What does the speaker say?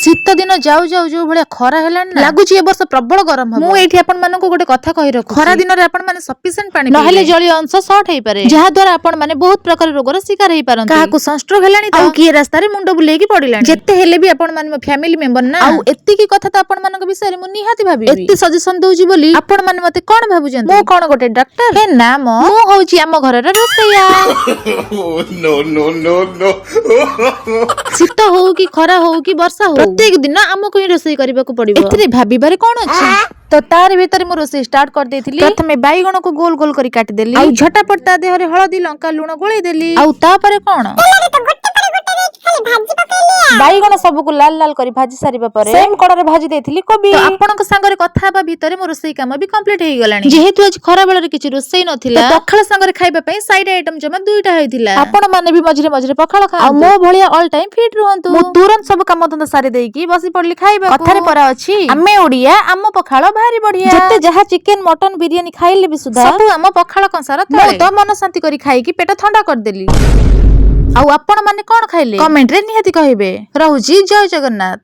ଶୀତ ଦିନ ଯାଉ ଯାଉ ଯୋଉ ଭଳିଆ ଖରା ହେଲାଣି ନା ଲାଗୁଛି ଏ ବର୍ଷ ପ୍ରବଳ ଗରମ ହବ। ମୁଁ ଏଇଠି ଆପଣ ମାନଙ୍କୁ ଗୋଟେ କଥା କହି ରଖୁଛି, ଖରା ଦିନରେ ଆପଣ ମାନେ ସଫିସିଏଣ୍ଟ ପାଣି ନହେଲେ ଜଳୀୟ ଅଂଶ ସର୍ଟ ହେଇପାରେ, ଯାହା ଦ୍ୱାରା ଆପଣ ମାନେ ବହୁତ ପ୍ରକାର ରୋଗର ଶିକାର ହେଇପାରନ୍ତି। କାହାକୁ ସନଷ୍ଟ୍ରୋକ ହେଲାଣି ଆଉ କିଏ ରାସ୍ତାରେ ମୁଣ୍ଡ ବୁଲେଇକି ପଡିଲାଣି। ଯେତେ ହେଲେ ବି ଆପଣ ମାନେ ମୋ ଫ୍ୟାମିଲି ମେମ୍ବର ନା, ଆଉ ଏତିକି କଥା ତ ଆପଣ ମାନଙ୍କ ବିଷୟରେ ମୁଁ ନିହାତି ଭାବିବି। ଏତେ ସଜେସନ ଦଉଛି ବୋଲି ଆପଣ ମାନେ ମତେ କଣ ଭାବୁଛନ୍ତି ମୁଁ କଣ ଗୋଟେ ଡକ୍ଟର? ହେ ନା ମୁଁ ହଉଛି ଆମ ଘରର ରୋଷେଇଆ। No, no, no, no. ଶୀତ ହଉ କି ଖରା ହଉ କି ବର୍ଷା ହଉ ପ୍ରତ୍ୟେକ ଦିନ ଆମକୁ ହିଁ ରୋଷେଇ କରିବାକୁ ପଡିବ। ଏଥିରେ ଭାବିବାରେ କଣ ଅଛି? ତ ତାରି ଭିତରେ ମୁଁ ରୋଷେଇ ଷ୍ଟାର୍ଟ କରିଦେଇଥିଲି। ପ୍ରଥମେ ବାଇଗଣକୁ ଗୋଲ ଗୋଲ କରି କାଟିଦେଲି, ଆଉ ଝଟାପଟ ତା ଦେହରେ ହଳଦୀ ଲଙ୍କା ଲୁଣ ଗୋଳେଇ ଦେଲି। ଆଉ ତାପରେ କଣ ବାଇଗଣ ସବୁକୁ ଲାଲ ଲାଲ କରି ଭାଜି ସାରିବା ପରେ ସେମ କଡରେ ଭାଜି ଦେଇଥିଲି କୋବି। ତ ଆପଣଙ୍କ ସାଙ୍ଗରେ କଥା ହେବା ଭିତରେ ମୋ ରୋଷେଇ କାମ ବି କମ୍ପ୍ଲିଟ ହେଇଗଲାଣି। ଯେହେତୁ ଆଜି ଖରା ବେଳରେ କିଛି ରୋଷେଇ ନଥିଲା, ପଖାଳ ସାଙ୍ଗରେ ଖାଇବା ପାଇଁ ସାଇଡ ଆଇଟମ ଜମା 2ଟା ହେଇଥିଲା। ଆପଣ ମାନେ ବି ମଝିରେ ମଝିରେ ପଖାଳ ଖାଆନ୍ତୁ, ଆଉ ମୋ ଭଳିଆ ଅଲ ଟାଇମ ଫିଟ ରୁହନ୍ତୁ। ମୁଁ ତୁରନ୍ତ ସବୁ କାମ ଧନ୍ଦା ସାରି ଦେଇକି ବସି ପଡିଲି ଖାଇବା। କଥାରେ ପରା ଅଛି ଆମେ ଓଡିଆ ଆମ ପଖାଳ ଭାରି ବଢିଆ। ଯେତେ ଯାହା ଚିକେନ ମଟନ ବିରିୟାନୀ ଖାଇଲେ ବି ସୁଦ୍ଧା ସବୁ ଆମ ପଖାଳ କଂସାର ତଳେ। ମୁଁ ତ ମନ ଶାନ୍ତି କରି ଖାଇକି ପେଟ ଥଣ୍ଡା କରିଦେଲି। ଆଉ ଆପଣ ମାନେ କଣ ଖାଇଲେ କମେଣ୍ଟ ରେ ନିହାତି କହିବେ। ରହୁଛି, ଜୟ ଜଗନ୍ନାଥ।